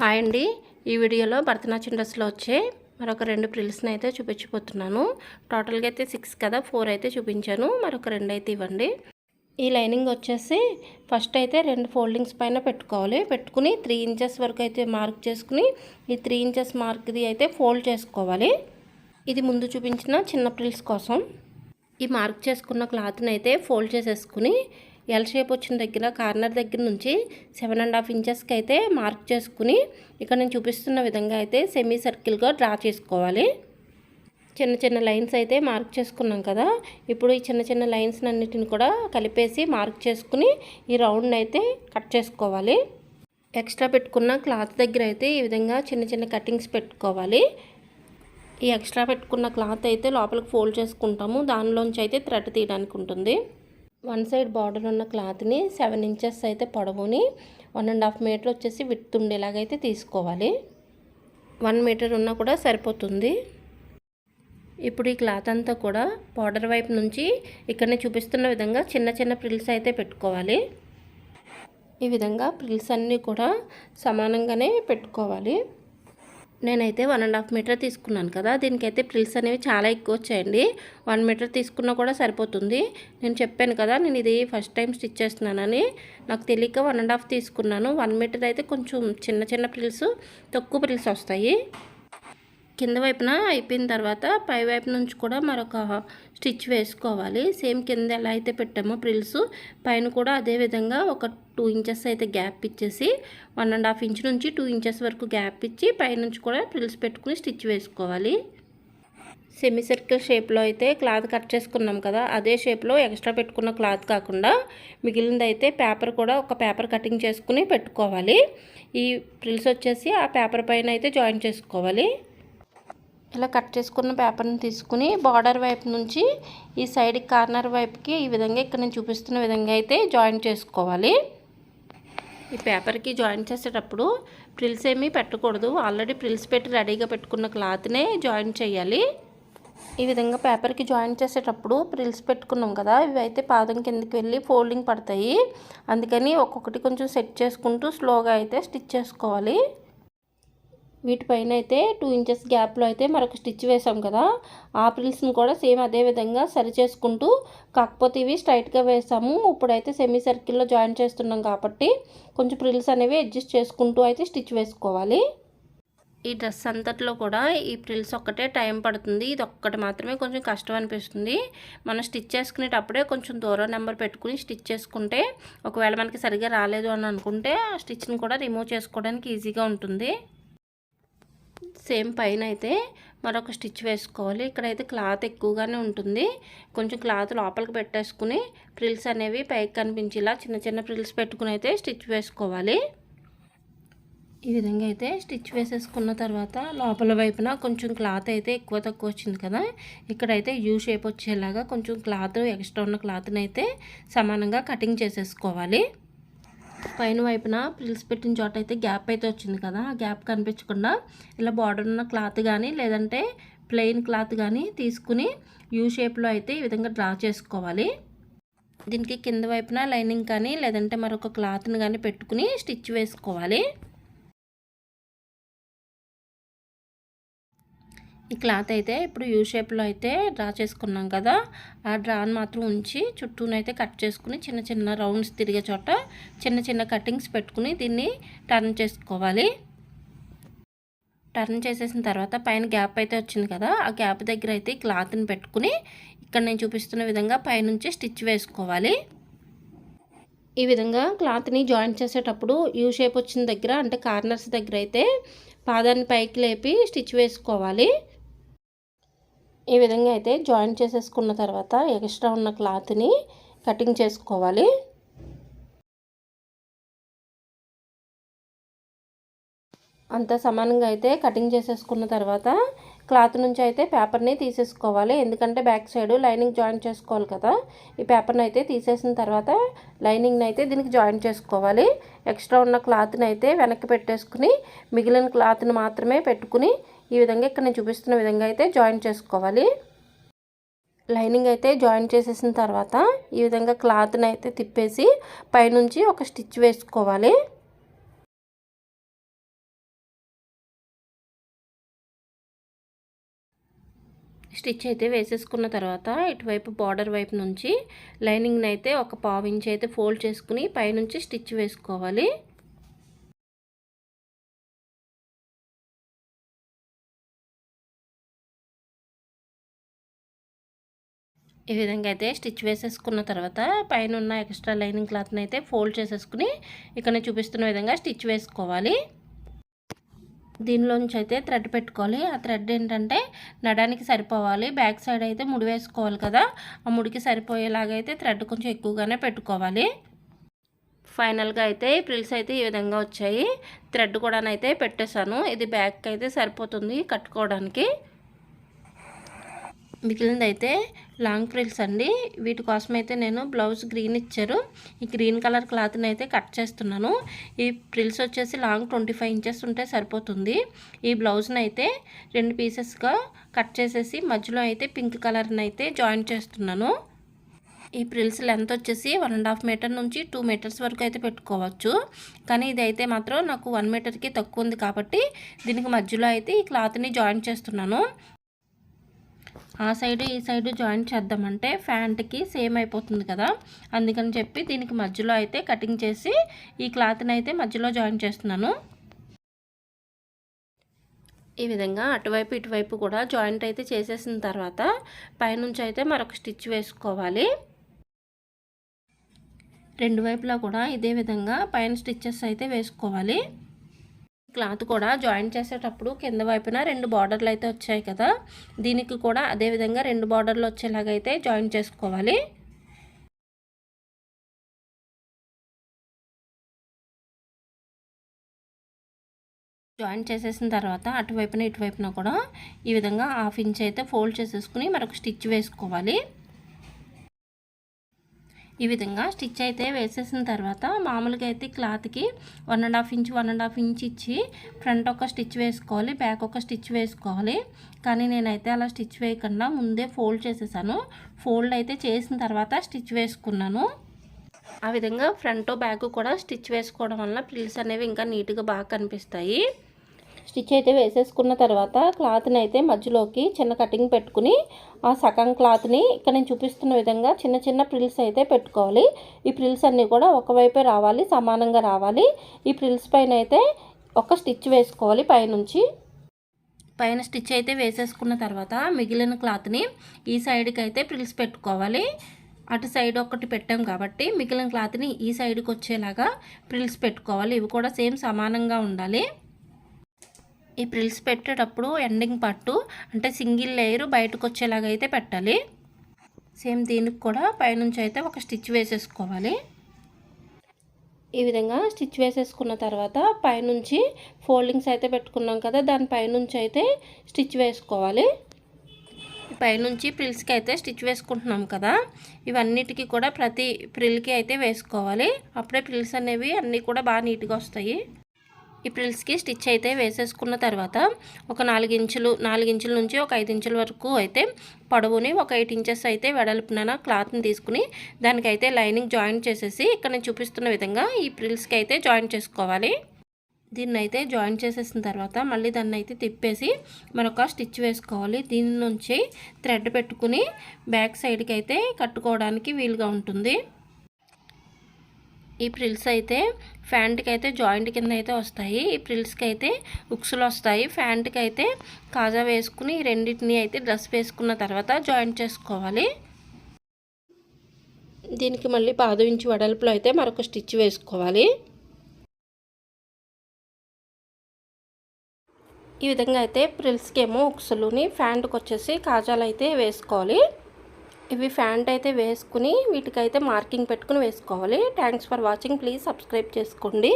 Hi అండి. ఈ వీడియోలో భరతనాట్యం డ్రెస్లో వచ్చే మరొక 2 ప్రిల్స్ని అయితే చూపించబోతున్నాను. టోటల్గా అయితే 6 కదా, 4 అయితే చూపించాను, మరొక 2 అయితే ఇవ్వండి. ఈ లైనింగ్ వచ్చేసి ఫస్ట్ అయితే 2 ఫోల్డింగ్స్ పైన పెట్టుకోవాలి. పెట్టుకుని 3 ఇంచెస్ వరకు అయితే మార్క్ చేసుకుని ఈ 3 ఇంచెస్ మార్క్ది అయితే ఫోల్డ్ చేసుకోవాలి. ఇది ముందు చూపించిన చిన్న ప్రిల్స్ కోసం ఈ మార్క్ చేసుకున్న క్లాత్ని అయితే ఫోల్డ్ చేసేసుకుని ఎల్ షేప్ వచ్చిన దగ్గర కార్నర్ దగ్గర నుంచి 7.5 ఇంచెస్కి అయితే మార్క్ చేసుకుని ఇక్కడ నేను చూపిస్తున్న విధంగా అయితే సెమీ సర్కిల్గా డ్రా చేసుకోవాలి. చిన్న చిన్న లైన్స్ అయితే మార్క్ చేసుకున్నాం కదా, ఇప్పుడు ఈ చిన్న చిన్న లైన్స్ అన్నిటిని కూడా కలిపేసి మార్క్ చేసుకుని ఈ రౌండ్ అయితే కట్ చేసుకోవాలి. ఎక్స్ట్రా పెట్టుకున్న క్లాత్ దగ్గర అయితే ఈ విధంగా చిన్న చిన్న కటింగ్స్ పెట్టుకోవాలి. ఈ ఎక్స్ట్రా పెట్టుకున్న క్లాత్ అయితే లోపలికి ఫోల్డ్ చేసుకుంటాము. దానిలోంచి అయితే థ్రెడ్ తీయడానికి ఉంటుంది. 1 సైడ్ బార్డర్ ఉన్న క్లాత్ని 7 ఇంచెస్ అయితే పొడవుని 1.5 మీటర్ వచ్చేసి విడ్త్ ఉండేలాగైతే తీసుకోవాలి. 1 మీటర్ ఉన్నా కూడా సరిపోతుంది. ఇప్పుడు ఈ క్లాత్ అంతా కూడా బార్డర్ వైపు నుంచి ఇక్కడ చూపిస్తున్న విధంగా చిన్న చిన్న ప్రిల్స్ అయితే పెట్టుకోవాలి. ఈ విధంగా ప్రిల్స్ అన్నీ కూడా సమానంగానే పెట్టుకోవాలి. నేనైతే 1.5 మీటర్ తీసుకున్నాను కదా, దీనికైతే ప్రిల్స్ అనేవి చాలా ఎక్కువ వచ్చాయండి. 1 మీటర్ తీసుకున్నా కూడా సరిపోతుంది. నేను చెప్పాను కదా, నేను ఇది ఫస్ట్ టైం స్టిచ్ చేస్తున్నానని, నాకు తెలియక 1.5 తీసుకున్నాను. 1 మీటర్ అయితే కొంచెం చిన్న చిన్న ప్రిల్స్, తక్కువ ప్రిల్స్ వస్తాయి. కింద వైపున అయిపోయిన తర్వాత పై వైపు నుంచి కూడా మరొక స్టిచ్ వేసుకోవాలి. సేమ్ కింద ఎలా అయితే పెట్టామో ప్రిల్స్ పైన కూడా అదే విధంగా ఒక 2 ఇంచెస్ అయితే గ్యాప్ ఇచ్చేసి 1.5 ఇంచ్ నుంచి 2 ఇంచెస్ వరకు గ్యాప్ ఇచ్చి పైనుంచి కూడా ప్రిల్స్ పెట్టుకుని స్టిచ్ వేసుకోవాలి. సెమీ సర్కిల్ షేప్లో అయితే క్లాత్ కట్ చేసుకున్నాం కదా, అదే షేప్లో ఎక్స్ట్రా పెట్టుకున్న క్లాత్ కాకుండా మిగిలినది అయితే పేపర్ కూడా ఒక పేపర్ కటింగ్ చేసుకుని పెట్టుకోవాలి. ఈ ప్రిల్స్ వచ్చేసి ఆ పేపర్ పైన అయితే జాయిన్ చేసుకోవాలి. ఇలా కట్ చేసుకున్న పేపర్ని తీసుకుని బార్డర్ వైపు నుంచి ఈ సైడ్ కార్నర్ వైపుకి ఈ విధంగా ఇక్కడ నేను చూపిస్తున్న విధంగా అయితే జాయిన్ చేసుకోవాలి. ఈ పేపర్కి జాయిన్ చేసేటప్పుడు ప్రిల్స్ ఏమీ పెట్టకూడదు. ఆల్రెడీ ప్రిల్స్ పెట్టి రెడీగా పెట్టుకున్న క్లాత్నే జాయిన్ చేయాలి. ఈ విధంగా పేపర్కి జాయిన్ చేసేటప్పుడు ప్రిల్స్ పెట్టుకున్నాం కదా, ఇవి అయితే పాదం కిందకి వెళ్ళి ఫోల్డింగ్ పడతాయి. అందుకని ఒక్కొక్కటి కొంచెం సెట్ చేసుకుంటూ స్లోగా అయితే స్టిచ్ చేసుకోవాలి. వీటిపైన అయితే 2 ఇంచెస్ గ్యాప్లో అయితే మరొక స్టిచ్ వేసాం కదా, ఆ ప్రిల్స్ని కూడా సేమ్ అదే విధంగా సరి చేసుకుంటూ, కాకపోతే ఇవి స్ట్రైట్గా వేసాము. ఇప్పుడైతే సెమీ సర్కిల్లో జాయిన్ చేస్తున్నాం కాబట్టి కొంచెం ప్రిల్స్ అనేవి అడ్జస్ట్ చేసుకుంటూ అయితే స్టిచ్ వేసుకోవాలి. ఈ డ్రెస్ అంతట్లో కూడా ఈ ప్రిల్స్ ఒక్కటే టైం పడుతుంది. ఇది ఒక్కటి మాత్రమే కొంచెం కష్టం అనిపిస్తుంది. మనం స్టిచ్ చేసుకునేటప్పుడే కొంచెం దూరం నెంబర్ పెట్టుకుని స్టిచ్ చేసుకుంటే ఒకవేళ మనకి సరిగా రాలేదు అని అనుకుంటే ఆ స్టిచ్ని కూడా రిమూవ్ చేసుకోవడానికి ఈజీగా ఉంటుంది. సేమ్ పైన అయితే మరొక స్టిచ్ వేసుకోవాలి. ఇక్కడైతే క్లాత్ ఎక్కువగానే ఉంటుంది. కొంచెం క్లాత్ లోపలికి పెట్టేసుకుని ప్రిల్స్ అనేవి పైకి కనిపించేలా చిన్న చిన్న ప్రిల్స్ పెట్టుకుని అయితే స్టిచ్ వేసుకోవాలి. ఈ విధంగా అయితే స్టిచ్ వేసేసుకున్న తర్వాత లోపల వైపున కొంచెం క్లాత్ అయితే ఎక్కువ తక్కువ వచ్చింది కదా, ఇక్కడైతే యూ షేప్ వచ్చేలాగా కొంచెం క్లాత్ ఎక్స్ట్రా ఉన్న క్లాత్ని అయితే సమానంగా కటింగ్ చేసేసుకోవాలి. పైన వైపున ప్రిల్స్ పెట్టిన చోట అయితే గ్యాప్ అయితే వచ్చింది కదా, ఆ గ్యాప్ కనిపించకుండా ఇలా బార్డర్ ఉన్న క్లాత్ కానీ లేదంటే ప్లెయిన్ క్లాత్ కానీ తీసుకుని యూ షేప్లో అయితే ఈ విధంగా డ్రా చేసుకోవాలి. దీనికి కింద వైపున లైనింగ్ కానీ లేదంటే మరొక క్లాత్ని కానీ పెట్టుకుని స్టిచ్ వేసుకోవాలి. ఈ క్లాత్ అయితే ఇప్పుడు యూ షేప్లో అయితే డ్రా చేసుకున్నాం కదా, ఆ డ్రాని మాత్రం ఉంచి చుట్టూనైతే కట్ చేసుకుని చిన్న చిన్న రౌండ్స్ తిరిగే చోట చిన్న చిన్న కటింగ్స్ పెట్టుకుని దీన్ని టర్న్ చేసుకోవాలి. టర్న్ చేసేసిన తర్వాత పైన గ్యాప్ అయితే వచ్చింది కదా, ఆ గ్యాప్ దగ్గర అయితే క్లాత్ని పెట్టుకుని ఇక్కడ నేను చూపిస్తున్న విధంగా పైనుంచి స్టిచ్ వేసుకోవాలి. ఈ విధంగా క్లాత్ని జాయిన్ చేసేటప్పుడు యూ షేప్ వచ్చిన దగ్గర అంటే కార్నర్స్ దగ్గర అయితే పాదాన్ని పైకి లేపి స్టిచ్ వేసుకోవాలి. ఈ విధంగా అయితే జాయిన్ చేసేసుకున్న తర్వాత ఎక్స్ట్రా ఉన్న క్లాత్ని కటింగ్ చేసుకోవాలి. అంత సమానంగా అయితే కటింగ్ చేసేసుకున్న తర్వాత క్లాత్ నుంచి అయితే పేపర్ని తీసేసుకోవాలి. ఎందుకంటే బ్యాక్ సైడ్ లైనింగ్ జాయిన్ చేసుకోవాలి కదా, ఈ పేపర్ని అయితే తీసేసిన తర్వాత లైనింగ్ని అయితే దీనికి జాయిన్ చేసుకోవాలి. ఎక్స్ట్రా ఉన్న క్లాత్ని అయితే వెనక్కి పెట్టేసుకుని మిగిలిన క్లాత్ని మాత్రమే పెట్టుకుని ఈ విధంగా ఇక్కడ నేను చూపిస్తున్న విధంగా అయితే జాయిన్ చేసుకోవాలి. లైనింగ్ అయితే జాయిన్ చేసేసిన తర్వాత ఈ విధంగా క్లాత్ని అయితే తిప్పేసి పైనుంచి ఒక స్టిచ్ వేసుకోవాలి. స్టిచ్ అయితే వేసేసుకున్న తర్వాత ఇటువైపు బార్డర్ వైపు నుంచి లైనింగ్ని అయితే ఒక 1/2 ఇంచ్ అయితే ఫోల్డ్ చేసుకుని పైనుంచి స్టిచ్ వేసుకోవాలి. ఈ విధంగా అయితే స్టిచ్ వేసేసుకున్న తర్వాత పైన ఉన్న ఎక్స్ట్రా లైనింగ్ క్లాత్ని అయితే ఫోల్డ్ చేసేసుకుని ఇక్కడ నేను చూపిస్తున్న విధంగా స్టిచ్ వేసుకోవాలి. దీనిలోంచి అయితే థ్రెడ్ పెట్టుకోవాలి. ఆ థ్రెడ్ ఏంటంటే నడానికి సరిపోవాలి. బ్యాక్ సైడ్ అయితే ముడి వేసుకోవాలి కదా, ఆ ముడికి సరిపోయేలాగా అయితే థ్రెడ్ కొంచెం ఎక్కువగానే పెట్టుకోవాలి. ఫైనల్గా అయితే ఫ్రిల్స్ అయితే ఈ విధంగా వచ్చాయి. థ్రెడ్ కూడా అయితే పెట్టేశాను. ఇది బ్యాక్ అయితే సరిపోతుంది కట్టుకోవడానికి. మిగిలినది అయితే లాంగ్ ఫ్రిల్స్ అండి. వీటి కోసం అయితే నేను బ్లౌజ్ గ్రీన్ ఇచ్చారు, ఈ గ్రీన్ కలర్ క్లాత్ని అయితే కట్ చేస్తున్నాను. ఈ ఫ్రిల్స్ వచ్చేసి లాంగ్ 25 ఇంచెస్ ఉంటే సరిపోతుంది. ఈ బ్లౌజ్ని అయితే 2 పీసెస్గా కట్ చేసేసి మధ్యలో అయితే పింక్ కలర్ని అయితే జాయిన్ చేస్తున్నాను. ఈ ఫ్రిల్స్ లెంత్ వచ్చేసి 1.5 మీటర్ నుంచి 2 మీటర్స్ వరకు అయితే పెట్టుకోవచ్చు. కానీ ఇది అయితే మాత్రం నాకు 1 మీటర్కి తక్కువ ఉంది కాబట్టి దీనికి మధ్యలో అయితే ఈ క్లాత్ని జాయిన్ చేస్తున్నాను. ఆ సైడు ఈ సైడు జాయిన్ చేద్దామంటే ప్యాంట్కి సేమ్ అయిపోతుంది కదా, అందుకని చెప్పి దీనికి మధ్యలో అయితే కటింగ్ చేసి ఈ క్లాత్ని అయితే మధ్యలో జాయిన్ చేస్తున్నాను. ఈ విధంగా అటువైపు ఇటువైపు కూడా జాయింట్ అయితే చేసేసిన తర్వాత పైనుంచి అయితే మరొక స్టిచ్ వేసుకోవాలి. రెండు వైపులా కూడా ఇదే విధంగా పైన స్టిచ్చెస్ అయితే వేసుకోవాలి. క్లాత్ కూడా జాయిన్ చేసేటప్పుడు కింద వైపున 2 బార్డర్లు అయితే వచ్చాయి కదా, దీనికి కూడా అదే విధంగా 2 బార్డర్లు వచ్చేలాగా అయితే జాయిన్ చేసుకోవాలి. జాయిన్ చేసేసిన తర్వాత అటువైపున ఇటువైపున కూడా ఈ విధంగా 1/2 ఇంచ్ అయితే ఫోల్డ్ చేసేసుకుని మరొక స్టిచ్ వేసుకోవాలి. ఈ విధంగా స్టిచ్ అయితే వేసేసిన తర్వాత మామూలుగా అయితే క్లాత్కి 1.5 ఇంచ్ ఇచ్చి ఫ్రంట్ ఒక స్టిచ్ వేసుకోవాలి, బ్యాక్ ఒక స్టిచ్ వేసుకోవాలి. కానీ నేనైతే అలా స్టిచ్ వేయకుండా ముందే ఫోల్డ్ చేసేసాను. ఫోల్డ్ అయితే చేసిన తర్వాత స్టిచ్ వేసుకున్నాను. ఆ విధంగా ఫ్రంట్ బ్యాక్ కూడా స్టిచ్ వేసుకోవడం వల్ల ఫ్రిల్స్ అనేవి ఇంకా నీట్గా బాగా కనిపిస్తాయి. స్టిచ్ అయితే వేసేసుకున్న తర్వాత క్లాత్ని అయితే మధ్యలోకి చిన్న కటింగ్ పెట్టుకుని ఆ సగం క్లాత్ని ఇక్కడ నేను చూపిస్తున్న విధంగా చిన్న చిన్న ఫ్రిల్స్ అయితే పెట్టుకోవాలి. ఈ ఫ్రిల్స్ అన్నీ కూడా ఒకవైపే రావాలి, సమానంగా రావాలి. ఈ ఫ్రిల్స్ పైన అయితే ఒక స్టిచ్ వేసుకోవాలి. పైన స్టిచ్ అయితే వేసేసుకున్న తర్వాత మిగిలిన క్లాత్ని ఈ సైడ్కి అయితే ఫ్రిల్స్ పెట్టుకోవాలి. అటు సైడ్ ఒకటి పెట్టాం కాబట్టి మిగిలిన క్లాత్ని ఈ సైడ్కి వచ్చేలాగా ఫ్రిల్స్ పెట్టుకోవాలి. ఇవి కూడా సేమ్ సమానంగా ఉండాలి. ఈ ఫ్రిల్స్ పెట్టేటప్పుడు ఎండింగ్ పట్టు అంటే సింగిల్ లేయర్ బయటకు వచ్చేలాగా అయితే పెట్టాలి. సేమ్ దీనికి కూడా పైనుంచి అయితే ఒక స్టిచ్ వేసేసుకోవాలి. ఈ విధంగా స్టిచ్ వేసేసుకున్న తర్వాత పైనుంచి ఫోల్డింగ్స్ అయితే పెట్టుకున్నాం కదా, దాని పైనుంచి అయితే స్టిచ్ వేసుకోవాలి. పైనుంచి ఫ్రిల్స్కి అయితే స్టిచ్ వేసుకుంటున్నాం కదా, ఇవన్నిటికీ కూడా ప్రతి ఫ్రిల్కి అయితే వేసుకోవాలి. అప్పుడే ఫ్రిల్స్ అనేవి అన్నీ కూడా బాగా నీట్గా వస్తాయి. ఈ ఫ్రిల్స్కి స్టిచ్ అయితే వేసేసుకున్న తర్వాత ఒక 4 ఇంచుల నుంచి ఒక 5 ఇంచుల వరకు అయితే పొడవుని ఒక 8 ఇంచెస్ అయితే వెడల్పున క్లాత్ని తీసుకుని దానికైతే లైనింగ్ జాయిన్ చేసేసి ఇక్కడ నేను చూపిస్తున్న విధంగా ఈ ఫ్రిల్స్కి అయితే జాయిన్ చేసుకోవాలి. దీన్ని అయితే జాయిన్ చేసేసిన తర్వాత మళ్ళీ దాన్ని అయితే తిప్పేసి మరొక స్టిచ్ వేసుకోవాలి. దీని నుంచి థ్రెడ్ పెట్టుకుని బ్యాక్ సైడ్కి అయితే కట్టుకోవడానికి వీలుగా ఉంటుంది. ఈ ఫ్రిల్స్ అయితే ఫ్యాంట్కి అయితే జాయింట్ కింద అయితే వస్తాయి. ఈ ఫ్రిల్స్కి అయితే ఉక్సులు వస్తాయి. ఫ్యాంట్కి అయితే కాజా వేసుకుని రెండింటిని అయితే డ్రెస్ వేసుకున్న తర్వాత జాయింట్ చేసుకోవాలి. దీనికి మళ్ళీ 1/2 ఇంచు వెడల్పులో అయితే మరొక స్టిచ్ వేసుకోవాలి. ఈ విధంగా అయితే ఫ్రిల్స్కి ఏమో ఉక్సులుని, ఫ్యాంట్కి వచ్చేసి కాజాలు అయితే వేసుకోవాలి. ఇవి ఫ్యాంట్ అయితే వేసుకుని వీటికైతే మార్కింగ్ పెట్టుకుని వేసుకోవాలి. Thanks for watching. Please subscribe చేసుకోండి.